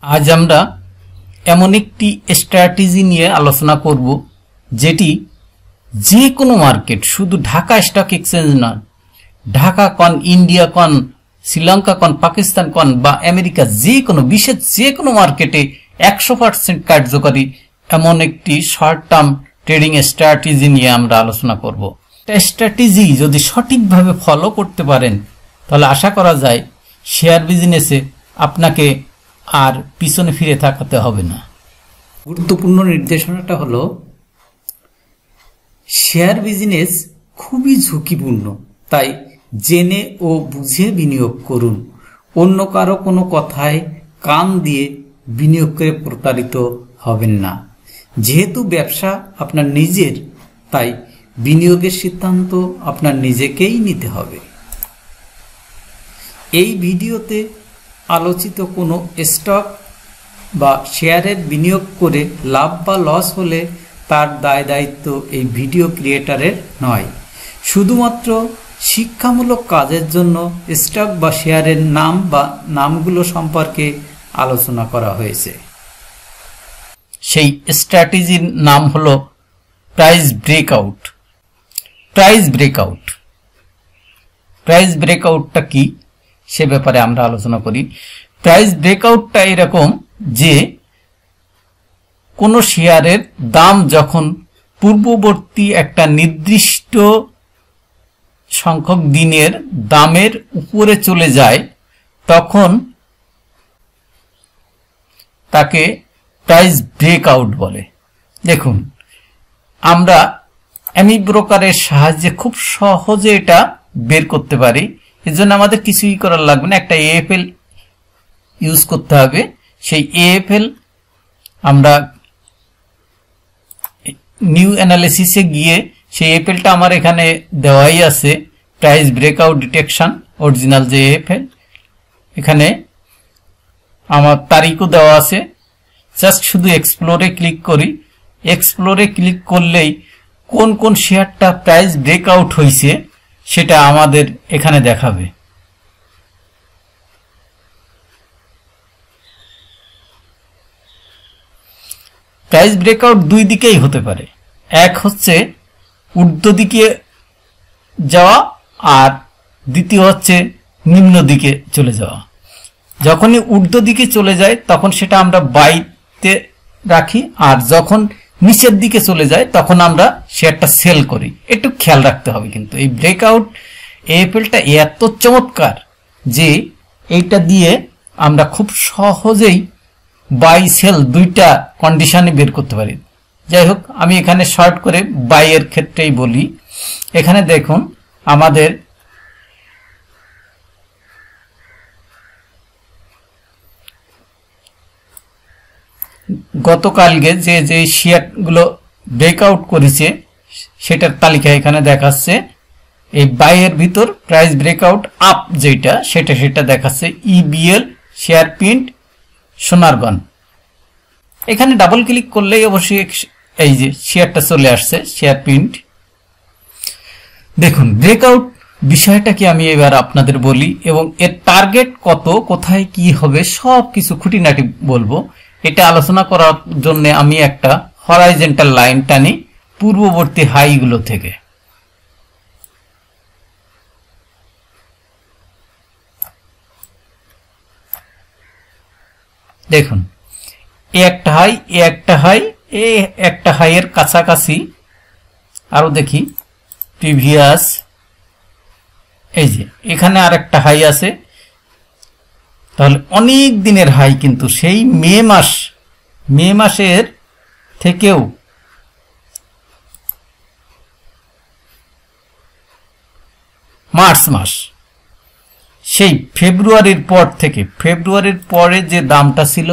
আজ আমরা এমন একটি স্ট্র্যাটেজি নিয়ে আলোচনা করব যেটি যে কোনো মার্কেট, শুধু ঢাকা স্টক এক্সচেঞ্জ নয়, ঢাকা কন, ইন্ডিয়া কন, শ্রীলঙ্কা কন, পাকিস্তান কন বা আমেরিকা, যে কোনো বিশ্বের যে কোনো মার্কেটে 100% কার্যকরী এমন একটি শর্ট টার্ম ট্রেডিং স্ট্র্যাটেজি নিয়ে আমরা আলোচনা করব। স্ট্র্যাটেজি যদি সঠিকভাবে ফলো করতে পারেন তাহলে আশা করা যায় শেয়ার বিজনেসে আপনাকে আর পিছনে ফিরে তাকাতে হবে না। গুরুত্বপূর্ণ নির্দেশনাটা হলো, শেয়ার বিজনেস খুবই ঝুঁকিপূর্ণ, তাই জেনে ও বুঝে বিনিয়োগ করুন। অন্য কারো কোনো কথায় কান দিয়ে বিনিয়োগ করে প্রতারিত হবেন না। যেহেতু ব্যবসা আপনার নিজের, তাই বিনিয়োগের সিদ্ধান্ত আপনার নিজেকেই নিতে হবে। এই ভিডিওতে আলোচিত কোনো স্টক বা শেয়ারের বিনিয়োগ করে লাভ বা লস হলে তার দায় দায়িত্ব এই ভিডিও ক্রিয়েটরের নয়। শুধুমাত্র শিক্ষামূলক কাজের জন্য স্টক বা শেয়ারের নাম বা নামগুলো সম্পর্কে আলোচনা করা হয়েছে। সেই স্ট্র্যাটেজির নাম হলো price breakout. Price breakout price ব্রেকআউটটা কি সে ব্যাপারে আমরা আলোচনা করি। প্রাইস ব্রেকআউটটা এরকম যে কোনো শেয়ারের দাম যখন পূর্ববর্তী একটা নির্দিষ্ট সংখ্যক দিনের দামের উপরে চলে যায় তখন তাকে প্রাইস ব্রেকআউট বলে। দেখুন, আমরা অ্যামি ব্রোকারের সাহায্যে খুব সহজে এটা বের করতে পারি। এর জন্য আমাদের কিছুই করার লাগবে না, একটা এএফএল ইউজ করতে হবে। সেই এএফএল আমরা নিউ অ্যানালিসিসে গিয়ে সেই এএফএলটা আমার এখানে দেওয়াই আছে, প্রাইস ব্রেকআউট ডিটেকশন অরিজিনাল যে এএফএল, এখানে আমার তারিখও দেওয়া আছে। জাস্ট শুধু এক্সপ্লোরে ক্লিক করি। এক্সপ্লোরে ক্লিক করলেই কোন কোন শেয়ারটা প্রাইস ব্রেকআউট হয়েছে সেটা আমাদের এখানে দেখাবে। প্রাইস ব্রেকআউট দুই দিকেই হতে পারে। এক হচ্ছে ঊর্ধ্ব দিকে যাওয়া, আর দ্বিতীয় হচ্ছে নিম্ন দিকে চলে যাওয়া। যখনই ঊর্ধ্ব দিকে চলে যায় তখন সেটা আমরা বাইতে রাখি, আর যখন নিচের দিকে চলে যায় তখন আমরা শেয়ারটা সেল করি। একটু খেয়াল রাখতে হবে কিন্তু এই ব্রেকআউট এএফএলটা এত চমৎকার যে এইটা দিয়ে আমরা খুব সহজেই বাই সেল দুইটা কন্ডিশনে বের করতে পারি। যাই হোক, আমি এখানে শর্ট করে বাই এর ক্ষেত্রেই বলি। এখানে দেখুন, আমাদের গতকালকে যে যে শেয়ারগুলো ব্রেকআউট করেছে সেটার তালিকা এখানে দেখাচ্ছে। এই বাইয়ের ভিতর প্রাইস ব্রেকআউট আপ যেটা সেটা দেখাচ্ছে ইবিএল, শেয়ার প্রিন্ট, সোনারগন। এখানে ডাবল ক্লিক করলেই অবশ্যই এই যে শেয়ারটা চলে আসছে, শেয়ার প্রিন্ট। দেখুন, ব্রেকআউট বিষয়টা কি আমি এবার আপনাদের বলি এবং এর টার্গেট কত, কোথায় কি হবে সব কিছু খুঁটিনাটি বলবো। এটা আলোচনা করার জন্য আমি একটা হরাইজন্টাল লাইন টানি পূর্ববর্তী হাইগুলো থেকে। দেখুন, এ একটা হাই, এ একটা হাই, এ একটা হাইয়ের কাছাকাছি। আরো দেখি প্রিভিয়াস, এই যে এখানে আর একটা হাই আছে। তাহলে অনেক দিনের হাই, কিন্তু সেই মে মাসের থেকেও মার্চ মাস, সেই ফেব্রুয়ারির পর থেকে, ফেব্রুয়ারির পরে যে দামটা ছিল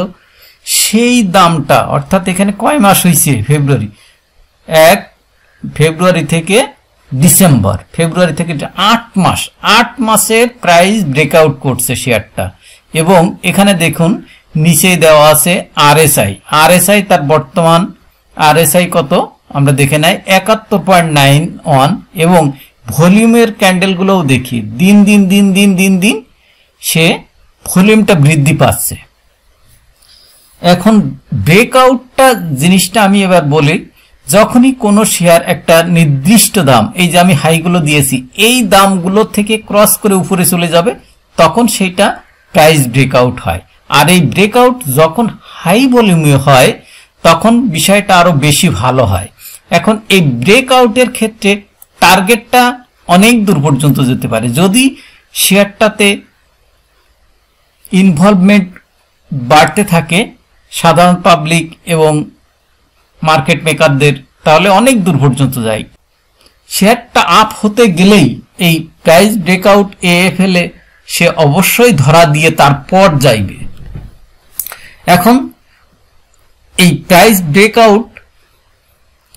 সেই দামটা, অর্থাৎ এখানে কয় মাস হয়েছে, ফেব্রুয়ারি 1 ফেব্রুয়ারি থেকে ডিসেম্বর, ফেব্রুয়ারি থেকে 8 মাস, 8 মাসের প্রাইস ব্রেকআউট করছে শেয়ারটা। এবং এখানে দেখুন নিচেই দেওয়া আছে আরএসআই, তার বর্তমান আরএসআই কত আমরা দেখে নাই, 71.91। এবং ভলিউমের ক্যান্ডেলগুলোও দেখি, দিন দিন দিন দিন দিন দিন সে ভলিউমটা বৃদ্ধি পাচ্ছে। এখন ব্রেকআউটটা জিনিসটা আমি এবার বলি, যখনই কোনো শেয়ার একটা নির্দিষ্ট দাম, এই যে আমি হাইগুলো দিয়েছি, এই দামগুলো থেকে ক্রস করে উপরে চলে যাবে, তখন সেটা প্রাইস ব্রেকআউট হয়। আর এই ব্রেকআউট যখন হাই ভলিউমে হয় তখন বিষয়টা আরো বেশি ভালো হয়। এখন এই ব্রেকআউটের ক্ষেত্রে টার্গেটটা অনেক দূর পর্যন্ত যেতে পারে। যদি শেয়ারটাতে ইনভলভমেন্ট বাড়তে থাকে সাধারণ পাবলিক এবং মার্কেট মেকারদের, তাহলে অনেক দূর পর্যন্ত যায়। শেয়ারটা আপ হতে গেলেই এই প্রাইস ব্রেকআউট এএফএল এ সে অবশ্যই ধরা দিয়ে তারপর যাইবে। এখন এই প্রাইস ব্রেকআউট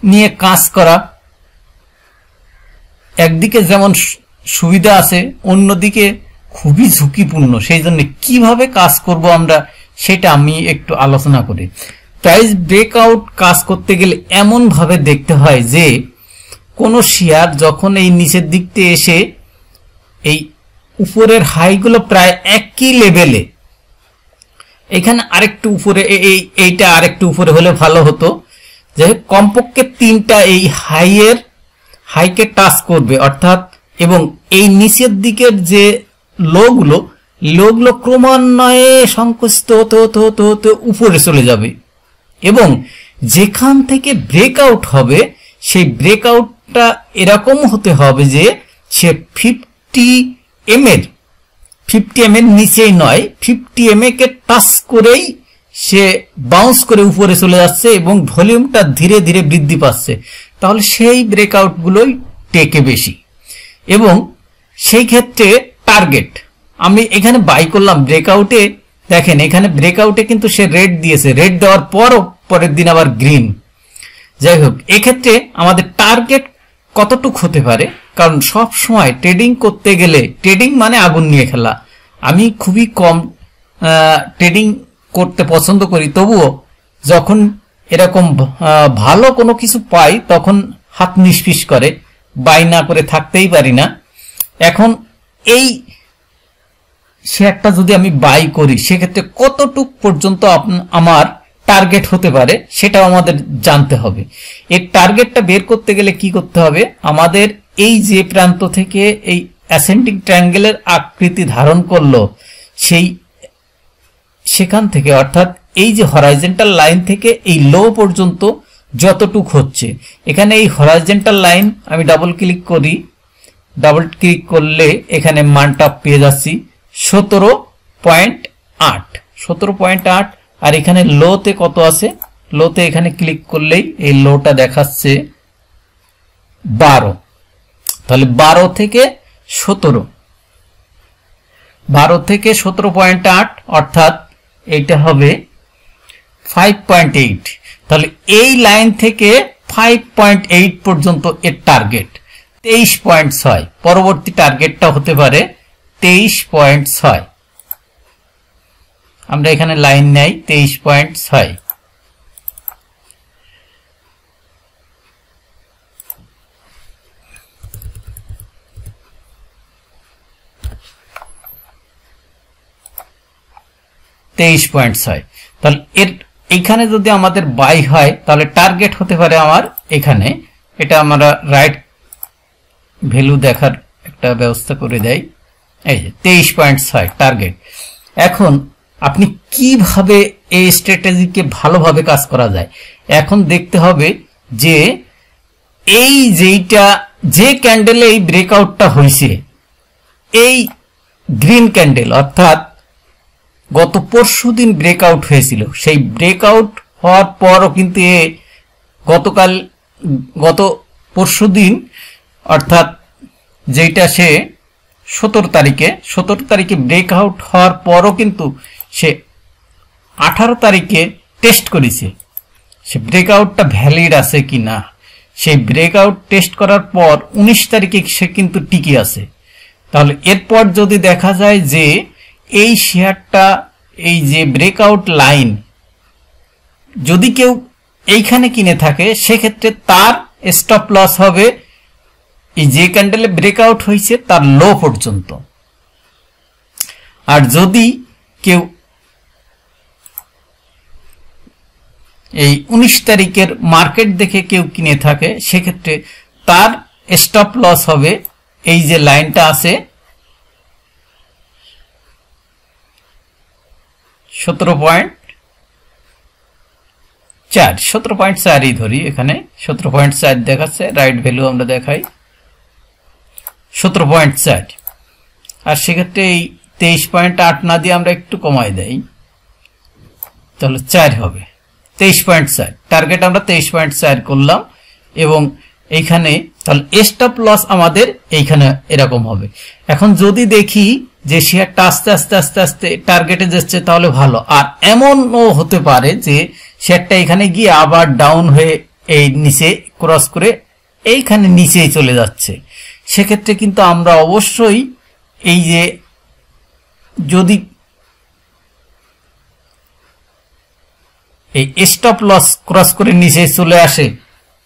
নিয়ে কাজ করা একদিকে যেমন সুবিধা আছে, অন্যদিকে খুবই ঝুঁকিপূর্ণ। সেই জন্য কিভাবে কাজ করব আমরা সেটা আমি একটু আলোচনা করি। প্রাইস ব্রেকআউট কাজ করতে গেলে এমন ভাবে দেখতে হয় যে কোনো শেয়ার যখন এই নিচের দিক থেকে এসে এই উপরের হাইগুলো প্রায় একই লেভেলে, এখানে আরেকটু উপরে, এইটা আরেকটু উপরে হলে ভালো হতো, যে কমপক্ষে 3টা এই হাইকে টাচ করবে, অর্থাৎ এবং এই নিচের দিকের যে লোগুলো ক্রমান্বয়ে সংকুচিত হতে হতে হতে হতে উপরে চলে যাবে এবং যেখান থেকে ব্রেকআউট হবে সেই ব্রেকআউটটা এরকম হতে হবে যে সে 50 এর নিচেই নয়, 50 কে টাচ করেই সে বাউন্স করে উপরে চলে যাচ্ছে এবং ভলিউমটা ধীরে ধীরে বৃদ্ধি পাচ্ছে। তাহলে সেই ব্রেকআউট গুলোই টেকে বেশি। এবং সেই ক্ষেত্রে টার্গেট আমি এখানে বাই করলাম ব্রেকআউটে, দেখেন এখানে ব্রেকআউটে কিন্তু সে রেড দিয়েছে, রেড দেওয়ার পরও পরের দিন আবার গ্রিন। যাই হোক, এক্ষেত্রে আমাদের টার্গেট কতটুক হতে পারে, কারণ সব সময় ট্রেডিং করতে গেলে, ট্রেডিং মানে আগুন নিয়ে খেলা, আমি খুবই কম ট্রেডিং করতে পছন্দ করি, তবুও যখন এরকম ভালো কোনো কিছু পাই তখন হাত নিষ্পিস করে, বাই না করে থাকতেই পারি না। এখন এই শেয়ারটা যদি আমি বাই করি সেক্ষেত্রে কতটুক পর্যন্ত আমার টার্গেট হতে পারে সেটাও আমাদের জানতে হবে। এর টার্গেটটা বের করতে গেলে কি করতে হবে, আমাদের এই যে প্রান্ত থেকে এই অ্যাসেন্ডিং ট্রায়াঙ্গেলের আকৃতি ধারণ করলো সেখান থেকে, অর্থাৎ এই যে হরাইজন্টাল লাইন থেকে এই লো পর্যন্ত যতটুক হচ্ছে, এখানে এই হরাইজন্টাল লাইন আমি ডাবল ক্লিক করি, ডাবল ক্লিক করলে এখানে মানটা পেয়ে যাচ্ছি 17.8, আর এখানে লোতে কত আছে, লোতে এখানে ক্লিক করলেই এই লোটা দেখাচ্ছে 12। তাহলে 12 থেকে 17.8 অর্থাৎ এটা হবে 5.8। তাহলে এই লাইন থেকে 5.8 পর্যন্ত এর টার্গেট 23.6, পরবর্তী টার্গেটটা হতে পারে 23.6। আমরা এখানে লাইন নেই 23.6। তাহলে এর এখানে যদি আমাদের বাই হয় তাহলে টার্গেট হতে পারে আমার এখানে, এটা আমরা রাইট ভ্যালু দেখার একটা ব্যবস্থা করে দেয়, এই যে 23.6 টার্গেট। এখন আপনি কিভাবে এই স্ট্র্যাটেজিকে ভালোভাবে কাজ করা যায়, এখন দেখতে হবে যে এই যে ক্যান্ডেলে এই ব্রেকআউটটা হয়েছে, এই গ্রিন ক্যান্ডেল, অর্থাৎ গত পরশুদিন ব্রেকআউট হয়েছিল, সেই ব্রেকআউট হওয়ার পরও কিন্তু গত পরশুদিন, অর্থাৎ যেটা সে 17 তারিখে ব্রেকআউট হওয়ার পরও কিন্তু সে 18 তারিখে টেস্ট করেছে সে ব্রেকআউটটা ভ্যালিড আছে কিনা। সেই ব্রেকআউট টেস্ট করার পর 19 তারিখে সে কিন্তু টিকে আছে। তাহলে এরপর যদি দেখা যায় যে এই শেয়ারটা, এই যে ব্রেকআউট লাইন যদি কেউ এইখানে কিনে থাকে, সেক্ষেত্রে তার স্টপ লস হবে এই যে ক্যান্ডেলে ব্রেকআউট হয়েছে তার লো পর্যন্ত। আর যদি কেউ এই 19 তারিখের মার্কেট দেখে কেউ কিনে থাকে, সেক্ষেত্রে তার স্টপ লস হবে এই যে লাইনটা আছে 17.4 ধরি, এখানে 17.4 দেখাচ্ছে, রাইট ভ্যালু আমরা দেখাই 17.4, আর সেক্ষেত্রে এই 23.8 না দিয়ে আমরা একটু কমাই দেই, তাহলে 4 হবে, 23.4 টার্গেট আমরা 23.4 করলাম। এবং এইখানে তাহলে স্টপ লস আমাদের এইখানে এরকম হবে। এখন যদি দেখি যে শেয়ারটা আস্তে আস্তে আস্তে আস্তে টার্গেটে যাচ্ছে, তাহলে ভালো। আর এমনও হতে পারে যে শেয়ারটা এখানে গিয়ে আবার ডাউন হয়ে এই নিচে ক্রস করে এইখানে নিচেই চলে যাচ্ছে, সেক্ষেত্রে কিন্তু আমরা অবশ্যই এই যে যদি এই স্টপ লস ক্রস করে নিচে চলে আসে,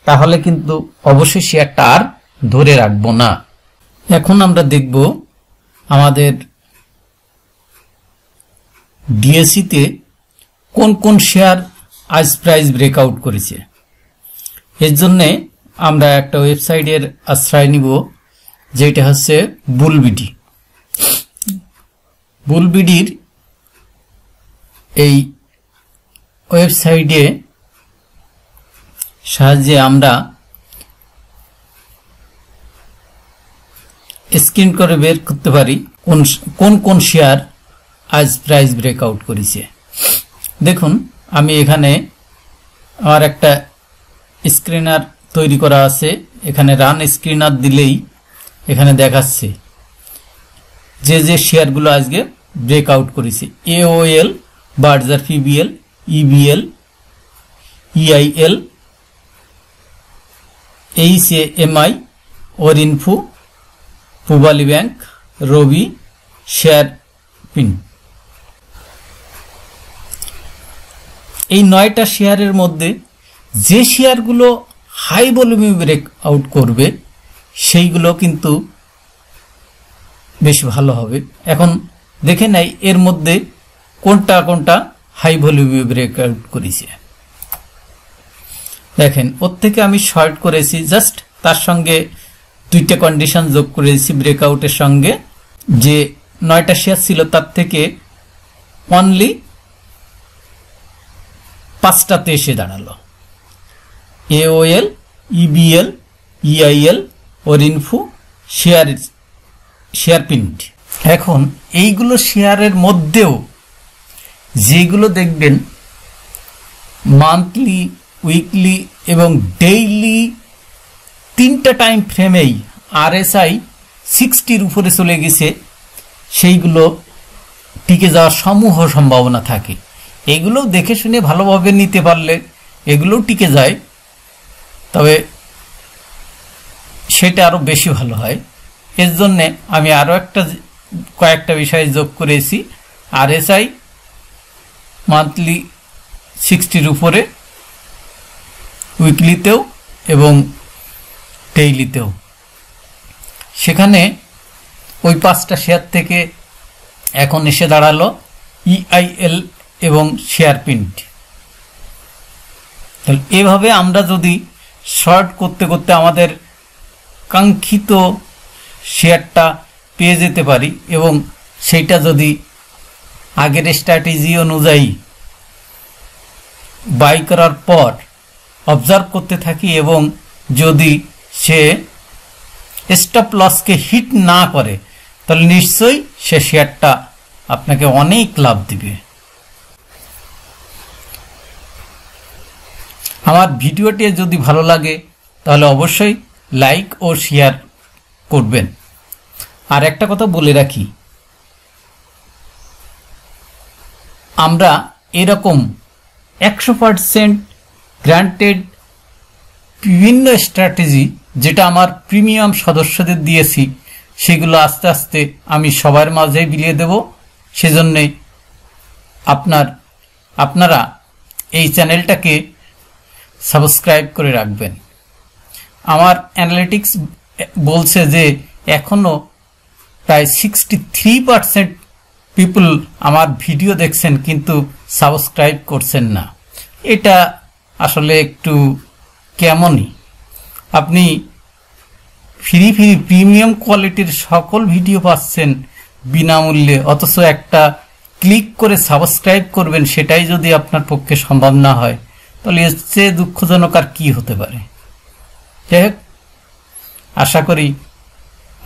তাহলে কিন্তু অবশ্যই শেয়ারটা আর ধরে রাখবো না। এখন আমরা দেখব আমাদের ডিএসইতে কোন কোন শেয়ার আজ প্রাইস ব্রেকআউট করেছে। এর জন্য আমরা একটা ওয়েবসাইটের আশ্রয় নিব, যেটা হচ্ছে বুলবিডি। বুলবিডির এই ওয়েবসাইটে সাহায্যে আমরা স্ক্রিন করে বের করতে পারি কোন কোন শেয়ার আজ প্রাইস ব্রেকআউট করেছে। দেখুন, আমি এখানে আমার একটা স্ক্রিনার তৈরি করা আছে, এখানে রান স্ক্রিনার দিলেই এখানে দেখাচ্ছে যে যে শেয়ারগুলো আজকে ব্রেকআউট করেছে। AOL, Berger PBL, EBL, EIL, HAMI, ওরিনফো, পূবালী ব্যাংক, রবি, শেয়ার পিন। এই 9টা শেয়ারের মধ্যে যে শেয়ারগুলো হাই ভলিউমে ব্রেক আউট করবে সেইগুলো কিন্তু বেশ ভালো হবে। এখন দেখে নাই এর মধ্যে কোনটা কোনটা হাই ভলিউমে ব্রেক আউট করেছে। দেখেন, ওর থেকে আমি শর্ট করেছি, জাস্ট তার সঙ্গে 2টা কন্ডিশন যোগ করেছি ব্রেকআউটের সঙ্গে। যে 9টা শেয়ার ছিল তার থেকে অনলি 5টাতে এসে দাঁড়ালো। AOL, EBL, EIL, ওরিনফো, শেয়ার পিন্ট। এখন এইগুলো শেয়ারের মধ্যেও যেগুলো দেখবেন মান্থলি, উইকলি এবং ডেইলি 3টা টাইম ফ্রেমেই RSI 60-র উপরে চলে গেছে, সেইগুলো টিকে যাওয়ার সমূহ সম্ভাবনা থাকে। এগুলো দেখে শুনে ভালোভাবে নিতে পারলে এগুলোও টিকে যায়, তবে সেটা আরো বেশি ভালো হয়। এর জন্যে আমি আরো কয়েকটা বিষয় যোগ করেছি। RSI মান্থলি 60-র উপরে, উইকলিতেও এবং ডেইলিতেও। সেখানে ওই 5টা শেয়ার থেকে এখন এসে দাঁড়ালো EIL এবং শেয়ার পিন্ট। তাহলে এভাবে আমরা যদি শর্ট করতে করতে আমাদের কাঙ্ক্ষিত শেয়ারটা পেয়ে যেতে পারি এবং সেইটা যদি আগের স্ট্র্যাটেজি অনুযায়ী বাই করার পর অবজার্ভ করতে থাকি এবং যদি সে স্টপ লসকে হিট না করে, তাহলে নিশ্চয়ই সে শেয়ারটা আপনাকে অনেক লাভ দিবে। আমার ভিডিওটি যদি ভালো লাগে তাহলে অবশ্যই লাইক ও শেয়ার করবেন। আর একটা কথা বলে রাখি, আমরা এরকম 100% গ্রান্টেড বিভিন্ন স্ট্র্যাটেজি যেটা আমার প্রিমিয়াম সদস্যদের দিয়েছি, সেগুলো আস্তে আস্তে আমি সবার মাঝে বিলিয়ে দেব। সেজন্যে আপনারা এই চ্যানেলটাকে সাবস্ক্রাইব করে রাখবেন। আমার অ্যানালিটিক্স বলছে যে এখনো প্রায় 63% পিপল আমার ভিডিও দেখছেন কিন্তু সাবস্ক্রাইব করছেন না। এটা আসলে একটু কেমনই। আপনি ফ্রি প্রিমিয়াম কোয়ালিটির সকল ভিডিও পাচ্ছেন বিনামূল্যে, অথচ একটা ক্লিক করে সাবস্ক্রাইব করবেন সেটাই যদি আপনার পক্ষে সম্ভব না হয়, তাহলে এর চেয়ে দুঃখজনক আর কি হতে পারে। যাই হোক, আশা করি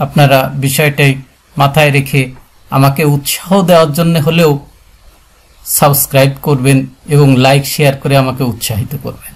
আপনারা বিষয়টাই মাথায় রেখে আমাকে উৎসাহ দেওয়ার জন্য হলেও সাবস্ক্রাইব করবেন এবং লাইক শেয়ার করে আমাকে উৎসাহিত করবেন।